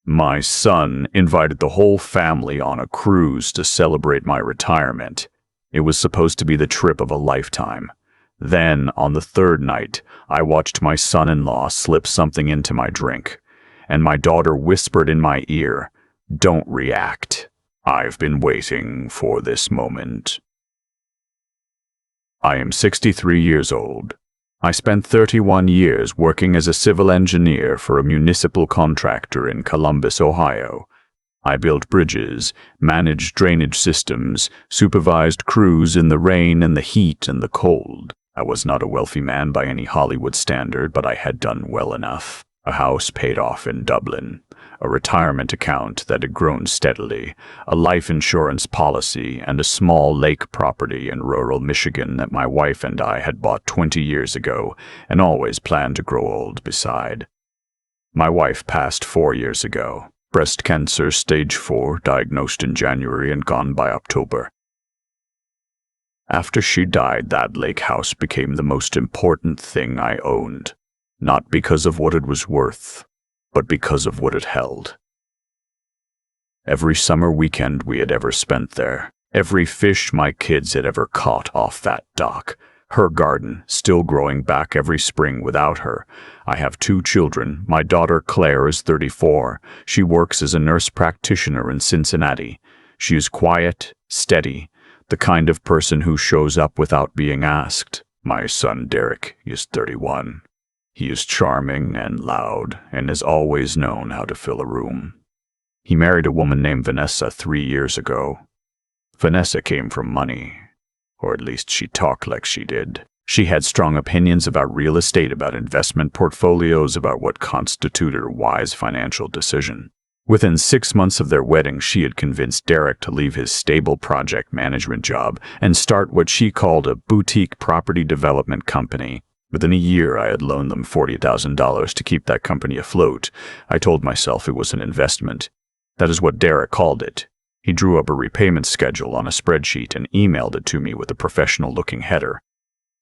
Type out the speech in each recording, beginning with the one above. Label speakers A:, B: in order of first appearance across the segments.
A: My son invited the whole family on a cruise to celebrate my retirement. It was supposed to be the trip of a lifetime. Then, on the third night, I watched my son-in-law slip something into my drink, and my daughter whispered in my ear, "Don't react. I've been waiting for this moment." I am 63 years old. I spent 31 years working as a civil engineer for a municipal contractor in Columbus, Ohio. I built bridges, managed drainage systems, supervised crews in the rain and the heat and the cold. I was not a wealthy man by any Hollywood standard, but I had done well enough. A house paid off in Dublin, a retirement account that had grown steadily, a life insurance policy, and a small lake property in rural Michigan that my wife and I had bought 20 years ago and always planned to grow old beside. My wife passed 4 years ago. Breast cancer stage 4, diagnosed in January and gone by October. After she died, that lake house became the most important thing I owned. Not because of what it was worth, but because of what it held. Every summer weekend we had ever spent there, every fish my kids had ever caught off that dock, her garden still growing back every spring without her. I have 2 children. My daughter Claire is 34. She works as a nurse practitioner in Cincinnati. She is quiet, steady, the kind of person who shows up without being asked. My son Derek is 31. He is charming and loud and has always known how to fill a room. He married a woman named Vanessa 3 years ago. Vanessa came from money, or at least she talked like she did. She had strong opinions about real estate, about investment portfolios, about what constituted a wise financial decision. Within 6 months of their wedding, she had convinced Derek to leave his stable project management job and start what she called a boutique property development company. Within a year, I had loaned them $40,000 to keep that company afloat. I told myself it was an investment. That is what Derek called it. He drew up a repayment schedule on a spreadsheet and emailed it to me with a professional-looking header.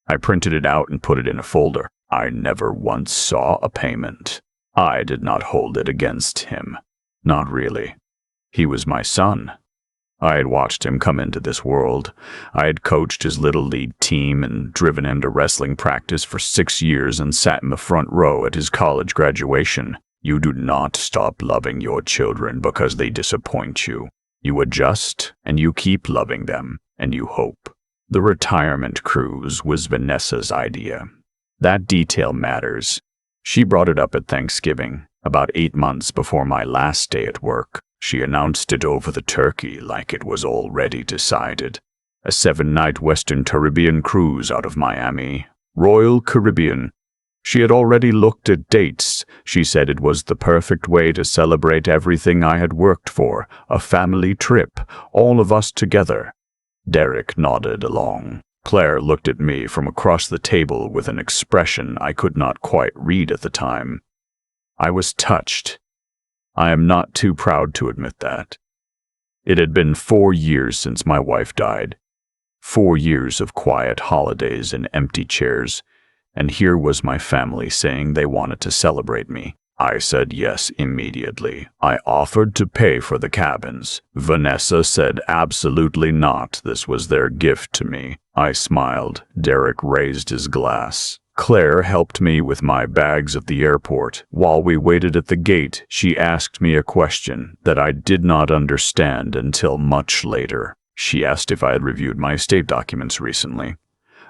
A: I printed it out and put it in a folder. I never once saw a payment. I did not hold it against him. Not really. He was my son. I had watched him come into this world. I had coached his little league team and driven him to wrestling practice for 6 years and sat in the front row at his college graduation. You do not stop loving your children because they disappoint you. You adjust, and you keep loving them, and you hope. The retirement cruise was Vanessa's idea. That detail matters. She brought it up at Thanksgiving, about 8 months before my last day at work. She announced it over the turkey like it was already decided. A 7-night Western Caribbean cruise out of Miami. Royal Caribbean. She had already looked at dates. She said it was the perfect way to celebrate everything I had worked for. A family trip, all of us together. Derek nodded along. Claire looked at me from across the table with an expression I could not quite read at the time. I was touched. I am not too proud to admit that. It had been 4 years since my wife died. 4 years of quiet holidays and empty chairs, and here was my family saying they wanted to celebrate me. I said yes immediately. I offered to pay for the cabins. Vanessa said absolutely not. This was their gift to me. I smiled. Derek raised his glass. Claire helped me with my bags at the airport. While we waited at the gate, she asked me a question that I did not understand until much later. She asked if I had reviewed my estate documents recently.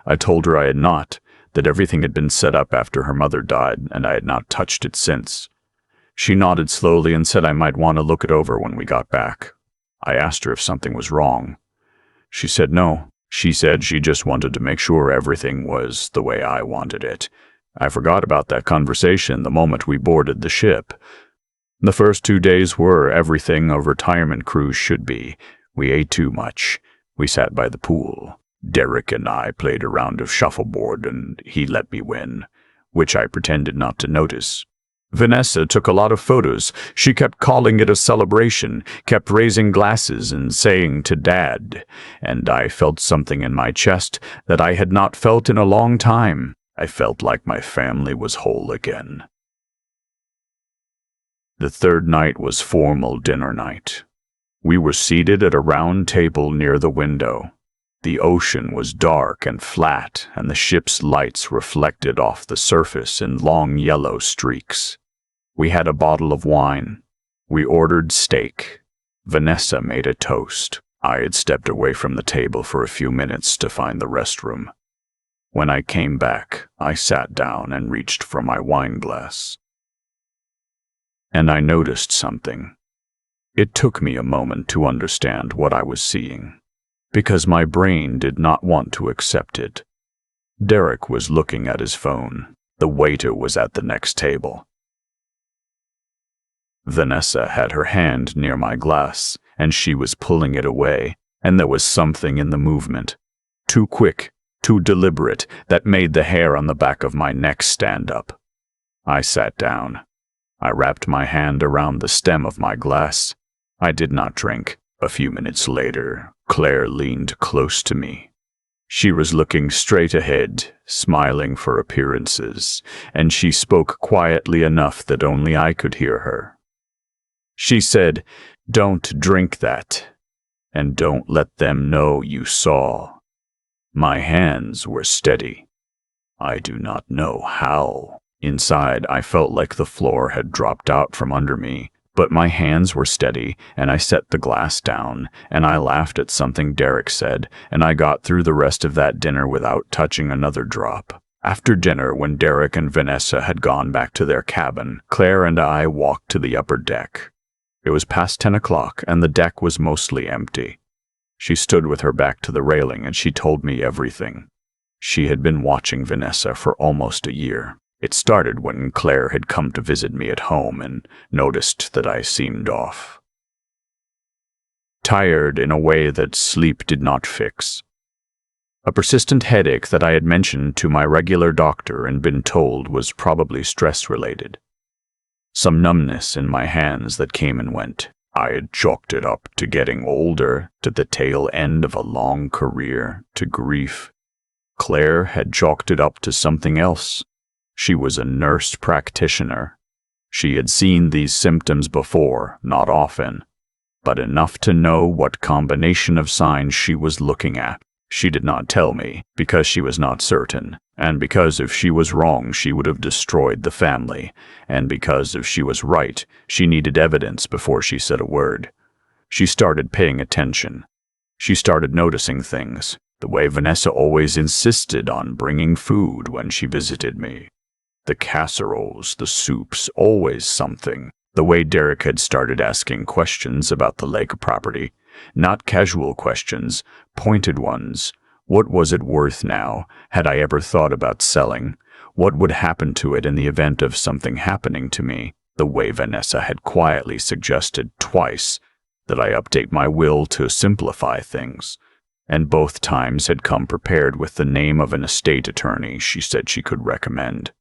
A: I told her I had not, that everything had been set up after her mother died, and I had not touched it since. She nodded slowly and said I might want to look it over when we got back. I asked her if something was wrong. She said no. She said she just wanted to make sure everything was the way I wanted it. I forgot about that conversation the moment we boarded the ship. The first 2 days were everything a retirement cruise should be. We ate too much. We sat by the pool. Derek and I played a round of shuffleboard, and he let me win, which I pretended not to notice. Vanessa took a lot of photos. She kept calling it a celebration, kept raising glasses and saying to Dad, and I felt something in my chest that I had not felt in a long time. I felt like my family was whole again. The third night was formal dinner night. We were seated at a round table near the window. The ocean was dark and flat, and the ship's lights reflected off the surface in long yellow streaks. We had a bottle of wine. We ordered steak. Vanessa made a toast. I had stepped away from the table for a few minutes to find the restroom. When I came back, I sat down and reached for my wine glass. And I noticed something. It took me a moment to understand what I was seeing, because my brain did not want to accept it. Derek was looking at his phone. The waiter was at the next table. Vanessa had her hand near my glass, and she was pulling it away, and there was something in the movement, too quick, too deliberate, that made the hair on the back of my neck stand up. I sat down. I wrapped my hand around the stem of my glass. I did not drink. A few minutes later, Claire leaned close to me. She was looking straight ahead, smiling for appearances, and she spoke quietly enough that only I could hear her. She said, "Don't drink that, and don't let them know you saw." My hands were steady. I do not know how. Inside, I felt like the floor had dropped out from under me, but my hands were steady, and I set the glass down, and I laughed at something Derek said, and I got through the rest of that dinner without touching another drop. After dinner, when Derek and Vanessa had gone back to their cabin, Claire and I walked to the upper deck. It was past 10 o'clock, and the deck was mostly empty. She stood with her back to the railing, and she told me everything. She had been watching Vanessa for almost a year. It started when Claire had come to visit me at home and noticed that I seemed off. Tired in a way that sleep did not fix. A persistent headache that I had mentioned to my regular doctor and been told was probably stress-related. Some numbness in my hands that came and went. I had chalked it up to getting older, to the tail end of a long career, to grief. Claire had chalked it up to something else. She was a nurse practitioner. She had seen these symptoms before, not often, but enough to know what combination of signs she was looking at. She did not tell me, because she was not certain, and because if she was wrong she would have destroyed the family, and because if she was right, she needed evidence before she said a word. She started paying attention. She started noticing things, the way Vanessa always insisted on bringing food when she visited me. The casseroles, the soups, always something. The way Derek had started asking questions about the lake property. Not casual questions, pointed ones. What was it worth now? Had I ever thought about selling? What would happen to it in the event of something happening to me? The way Vanessa had quietly suggested twice that I update my will to simplify things. And both times had come prepared with the name of an estate attorney she said she could recommend.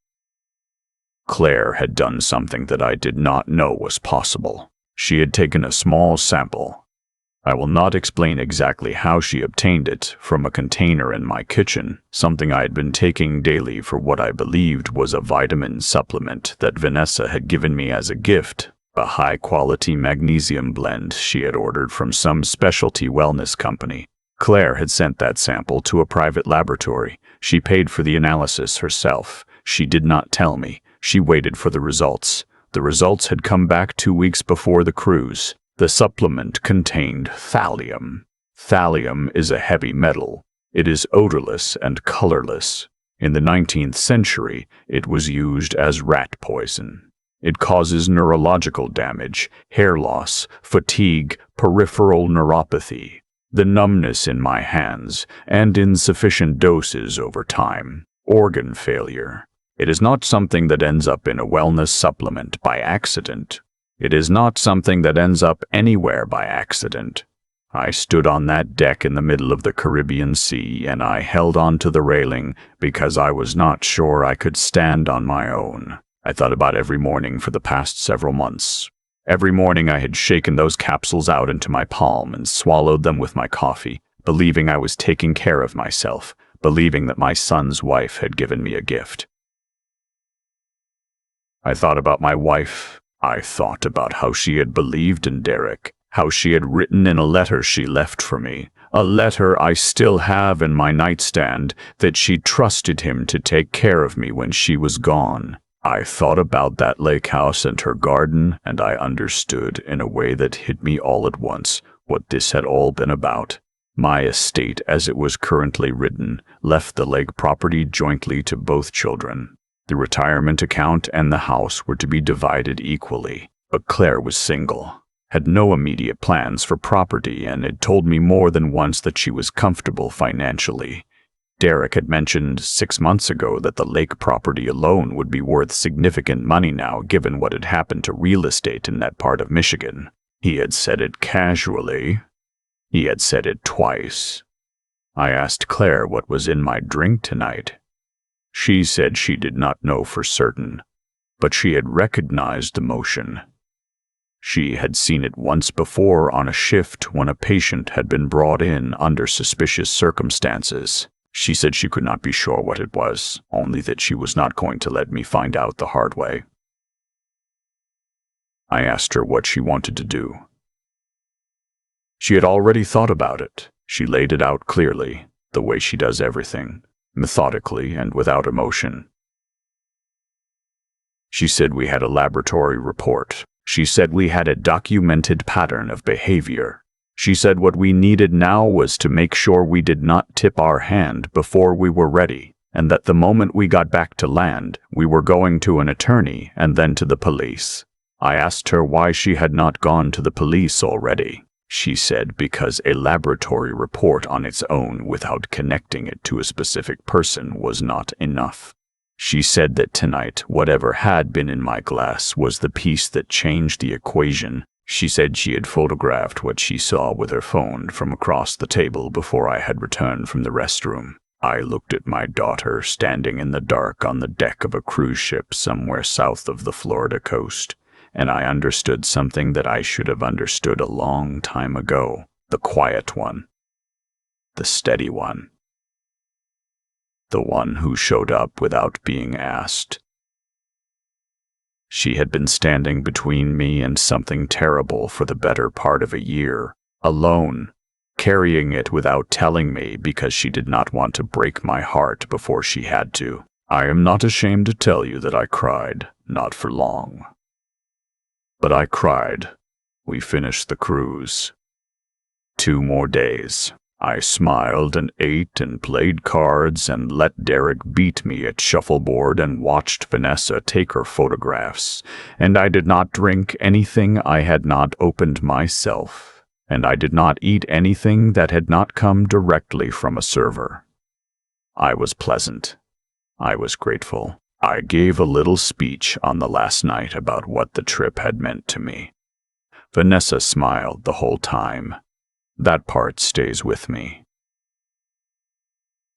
A: Claire had done something that I did not know was possible. She had taken a small sample. I will not explain exactly how she obtained it from a container in my kitchen, something I had been taking daily for what I believed was a vitamin supplement that Vanessa had given me as a gift, a high-quality magnesium blend she had ordered from some specialty wellness company. Claire had sent that sample to a private laboratory. She paid for the analysis herself. She did not tell me. She waited for the results. The results had come back 2 weeks before the cruise. The supplement contained thallium. Thallium is a heavy metal. It is odorless and colorless. In the 19th century, it was used as rat poison. It causes neurological damage, hair loss, fatigue, peripheral neuropathy, the numbness in my hands, and insufficient doses over time, organ failure. It is not something that ends up in a wellness supplement by accident. It is not something that ends up anywhere by accident. I stood on that deck in the middle of the Caribbean Sea, and I held on to the railing because I was not sure I could stand on my own. I thought about every morning for the past several months. Every morning I had shaken those capsules out into my palm and swallowed them with my coffee, believing I was taking care of myself, believing that my son's wife had given me a gift. I thought about my wife, I thought about how she had believed in Derek, how she had written in a letter she left for me, a letter I still have in my nightstand, that she trusted him to take care of me when she was gone. I thought about that lake house and her garden, and I understood in a way that hit me all at once what this had all been about. My estate, as it was currently written, left the lake property jointly to both children. The retirement account and the house were to be divided equally, but Claire was single, had no immediate plans for property, and had told me more than once that she was comfortable financially. Derek had mentioned 6 months ago that the lake property alone would be worth significant money now, given what had happened to real estate in that part of Michigan. He had said it casually. He had said it twice. I asked Claire what was in my drink tonight. She said she did not know for certain, but she had recognized the motion. She had seen it once before on a shift when a patient had been brought in under suspicious circumstances. She said she could not be sure what it was, only that she was not going to let me find out the hard way. I asked her what she wanted to do. She had already thought about it. She laid it out clearly, the way she does everything, methodically and without emotion. She said we had a laboratory report. She said we had a documented pattern of behavior. She said what we needed now was to make sure we did not tip our hand before we were ready, and that the moment we got back to land, we were going to an attorney and then to the police. I asked her why she had not gone to the police already. She said because a laboratory report on its own without connecting it to a specific person was not enough. She said that tonight, whatever had been in my glass was the piece that changed the equation. She said she had photographed what she saw with her phone from across the table before I had returned from the restroom. I looked at my daughter standing in the dark on the deck of a cruise ship somewhere south of the Florida coast, and I understood something that I should have understood a long time ago. The quiet one. The steady one. The one who showed up without being asked. She had been standing between me and something terrible for the better part of a year, alone, carrying it without telling me because she did not want to break my heart before she had to. I am not ashamed to tell you that I cried, not for long. But I cried. We finished the cruise. 2 more days. I smiled and ate and played cards and let Derek beat me at shuffleboard and watched Vanessa take her photographs, and I did not drink anything I had not opened myself, and I did not eat anything that had not come directly from a server. I was pleasant. I was grateful. I gave a little speech on the last night about what the trip had meant to me. Vanessa smiled the whole time. That part stays with me.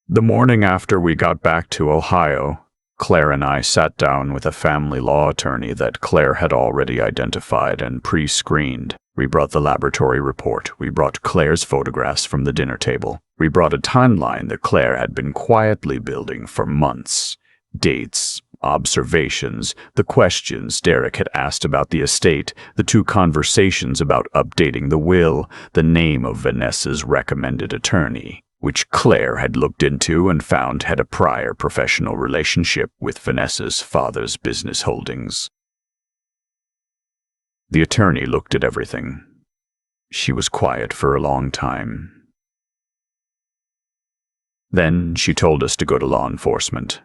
A: The morning after we got back to Ohio, Claire and I sat down with a family law attorney that Claire had already identified and pre-screened. We brought the laboratory report. We brought Claire's photographs from the dinner table. We brought a timeline that Claire had been quietly building for months. Dates, observations, the questions Derek had asked about the estate, the 2 conversations about updating the will, the name of Vanessa's recommended attorney, which Claire had looked into and found had a prior professional relationship with Vanessa's father's business holdings. The attorney looked at everything. She was quiet for a long time. Then she told us to go to law enforcement.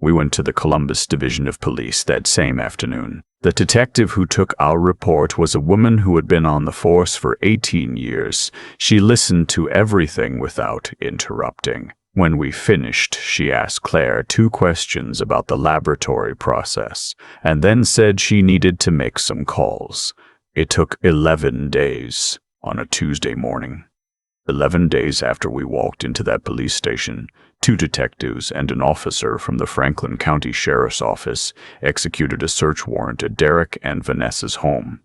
A: We went to the Columbus Division of Police that same afternoon. The detective who took our report was a woman who had been on the force for 18 years. She listened to everything without interrupting. When we finished, she asked Claire 2 questions about the laboratory process, and then said she needed to make some calls. It took 11 days on a Tuesday morning. 11 days after we walked into that police station, 2 detectives and an officer from the Franklin County Sheriff's Office executed a search warrant at Derek and Vanessa's home.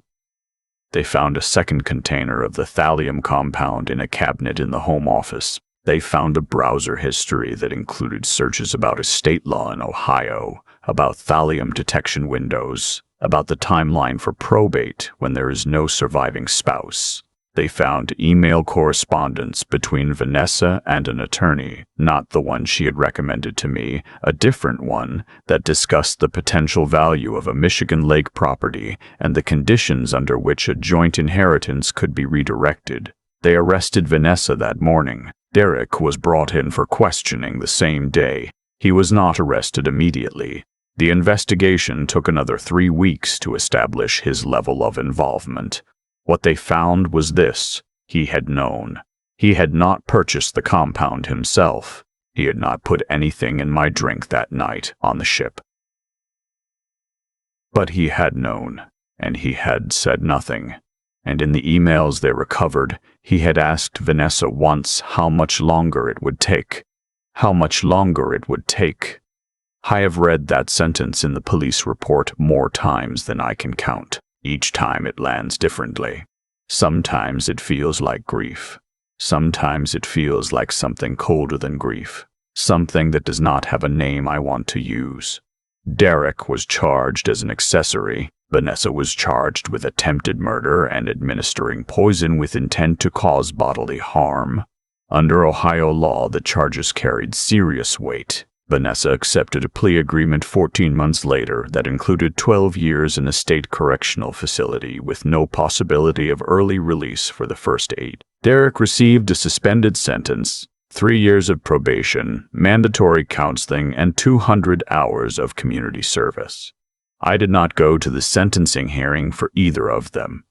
A: They found a second container of the thallium compound in a cabinet in the home office. They found a browser history that included searches about estate law in Ohio, about thallium detection windows, about the timeline for probate when there is no surviving spouse. They found email correspondence between Vanessa and an attorney, not the one she had recommended to me, a different one that discussed the potential value of a Michigan Lake property and the conditions under which a joint inheritance could be redirected. They arrested Vanessa that morning. Derek was brought in for questioning the same day. He was not arrested immediately. The investigation took another 3 weeks to establish his level of involvement. What they found was this: he had known. He had not purchased the compound himself. He had not put anything in my drink that night on the ship. But he had known, and he had said nothing. And in the emails they recovered, he had asked Vanessa once how much longer it would take. How much longer it would take. I have read that sentence in the police report more times than I can count. Each time it lands differently. Sometimes it feels like grief. Sometimes it feels like something colder than grief. Something that does not have a name I want to use. Derek was charged as an accessory. Vanessa was charged with attempted murder and administering poison with intent to cause bodily harm. Under Ohio law, the charges carried serious weight. Vanessa accepted a plea agreement 14 months later that included 12 years in a state correctional facility with no possibility of early release for the first 8. Derek received a suspended sentence, 3 years of probation, mandatory counseling, and 200 hours of community service. I did not go to the sentencing hearing for either of them.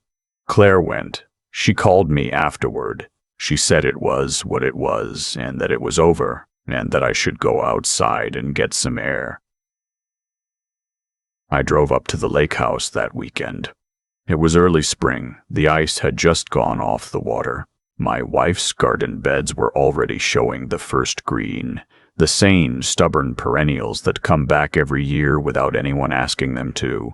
A: Claire went. She called me afterward. She said it was what it was and that it was over, and that I should go outside and get some air. I drove up to the lake house that weekend. It was early spring. The ice had just gone off the water. My wife's garden beds were already showing the first green, the sane, stubborn perennials that come back every year without anyone asking them to.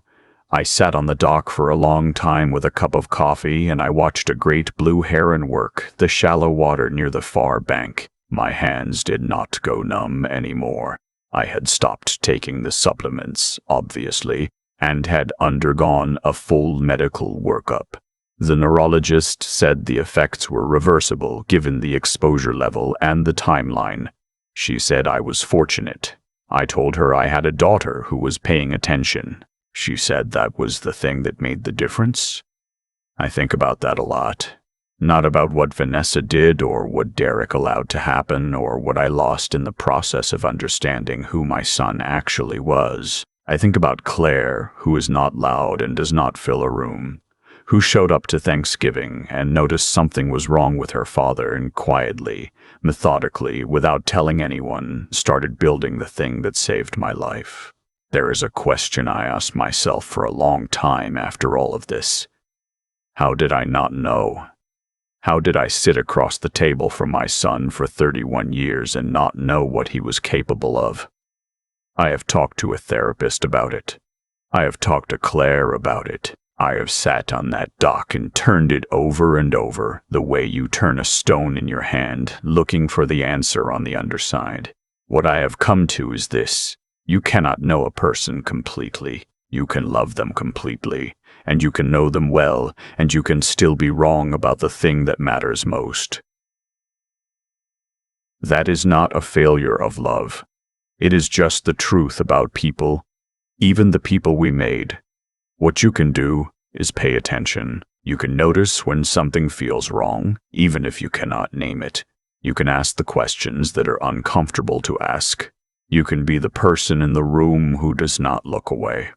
A: I sat on the dock for a long time with a cup of coffee, and I watched a great blue heron work the shallow water near the far bank. My hands did not go numb anymore. I had stopped taking the supplements, obviously, and had undergone a full medical workup. The neurologist said the effects were reversible given the exposure level and the timeline. She said I was fortunate. I told her I had a daughter who was paying attention. She said that was the thing that made the difference. I think about that a lot. Not about what Vanessa did or what Derek allowed to happen or what I lost in the process of understanding who my son actually was. I think about Claire, who is not loud and does not fill a room, who showed up to Thanksgiving and noticed something was wrong with her father and quietly, methodically, without telling anyone, started building the thing that saved my life. There is a question I asked myself for a long time after all of this. How did I not know? How did I sit across the table from my son for 31 years and not know what he was capable of? I have talked to a therapist about it. I have talked to Claire about it. I have sat on that dock and turned it over and over, the way you turn a stone in your hand, looking for the answer on the underside. What I have come to is this: you cannot know a person completely. You can love them completely, and you can know them well, and you can still be wrong about the thing that matters most. That is not a failure of love. It is just the truth about people, even the people we made. What you can do is pay attention. You can notice when something feels wrong, even if you cannot name it. You can ask the questions that are uncomfortable to ask. You can be the person in the room who does not look away.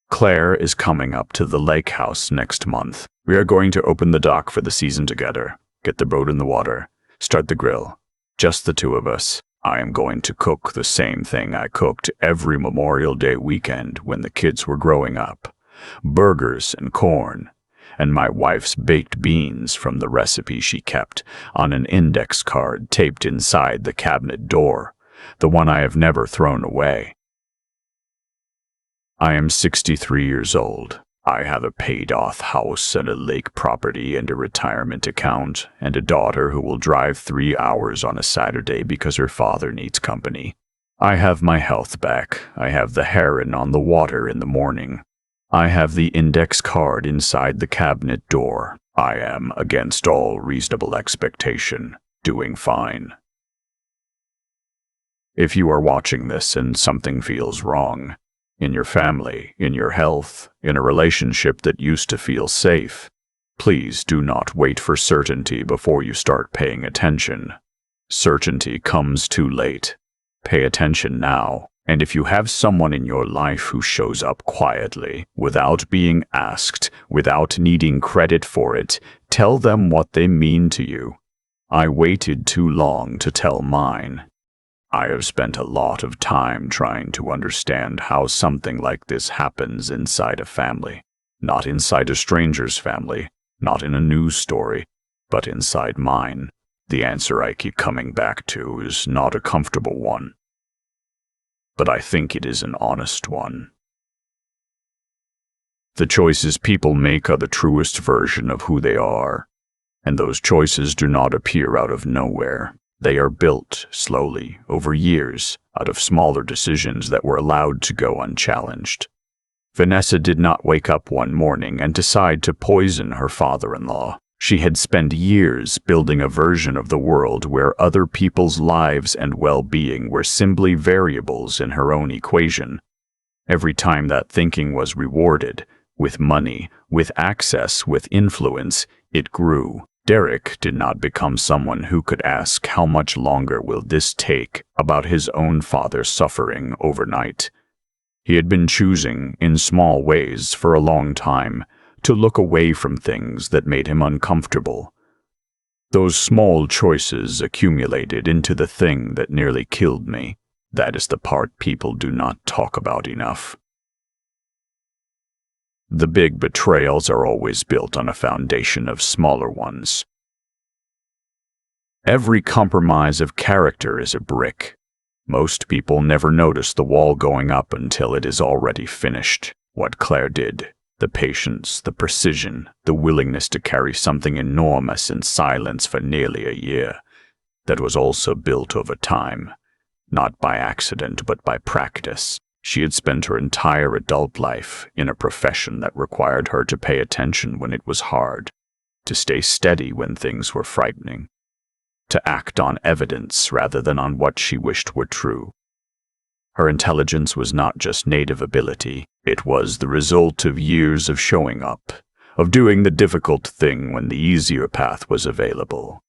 A: Claire is coming up to the lake house next month. We are going to open the dock for the season together, get the boat in the water, start the grill. Just the two of us. I am going to cook the same thing I cooked every Memorial Day weekend when the kids were growing up. Burgers and corn, and my wife's baked beans from the recipe she kept on an index card taped inside the cabinet door, the one I have never thrown away. I am 63 years old. I have a paid-off house and a lake property and a retirement account, and a daughter who will drive 3 hours on a Saturday because her father needs company. I have my health back. I have the heron on the water in the morning. I have the index card inside the cabinet door. I am, against all reasonable expectation, doing fine. If you are watching this and something feels wrong, in your family, in your health, in a relationship that used to feel safe, please do not wait for certainty before you start paying attention. Certainty comes too late. Pay attention now, and if you have someone in your life who shows up quietly, without being asked, without needing credit for it, tell them what they mean to you. I waited too long to tell mine. I have spent a lot of time trying to understand how something like this happens inside a family. Not inside a stranger's family, not in a news story, but inside mine. The answer I keep coming back to is not a comfortable one, but I think it is an honest one. The choices people make are the truest version of who they are, and those choices do not appear out of nowhere. They are built slowly, over years, out of smaller decisions that were allowed to go unchallenged. Vanessa did not wake up one morning and decide to poison her father-in-law. She had spent years building a version of the world where other people's lives and well-being were simply variables in her own equation. Every time that thinking was rewarded, with money, with access, with influence, it grew. Derek did not become someone who could ask how much longer will this take about his own father suffering overnight. He had been choosing, in small ways for a long time, to look away from things that made him uncomfortable. Those small choices accumulated into the thing that nearly killed me. That is the part people do not talk about enough. The big betrayals are always built on a foundation of smaller ones. Every compromise of character is a brick. Most people never notice the wall going up until it is already finished. What Claire did, the patience, the precision, the willingness to carry something enormous in silence for nearly a year, that was also built over time, not by accident but by practice. She had spent her entire adult life in a profession that required her to pay attention when it was hard, to stay steady when things were frightening, to act on evidence rather than on what she wished were true. Her intelligence was not just native ability, it was the result of years of showing up, of doing the difficult thing when the easier path was available.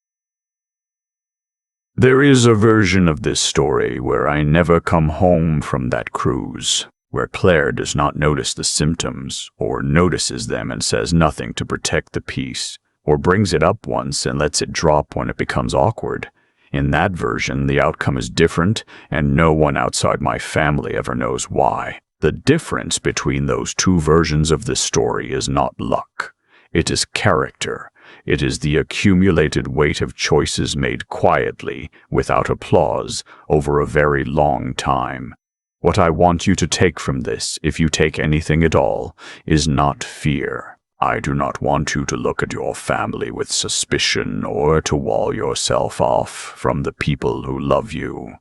A: There is a version of this story where I never come home from that cruise, where Claire does not notice the symptoms, or notices them and says nothing to protect the peace, or brings it up once and lets it drop when it becomes awkward. In that version, the outcome is different, and no one outside my family ever knows why. The difference between those two versions of the story is not luck. It is character. It is the accumulated weight of choices made quietly, without applause, over a very long time. What I want you to take from this, if you take anything at all, is not fear. I do not want you to look at your family with suspicion or to wall yourself off from the people who love you.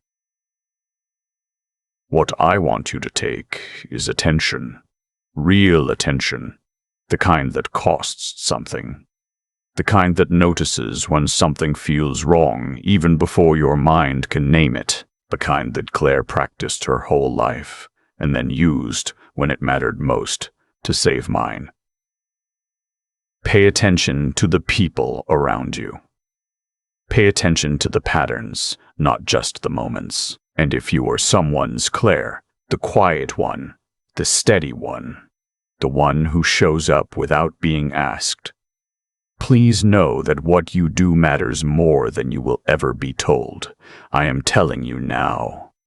A: What I want you to take is attention. Real attention. The kind that costs something. The kind that notices when something feels wrong even before your mind can name it. The kind that Claire practiced her whole life and then used when it mattered most to save mine. Pay attention to the people around you. Pay attention to the patterns, not just the moments. And if you are someone's Claire, the quiet one, the steady one, the one who shows up without being asked, please know that what you do matters more than you will ever be told. I am telling you now.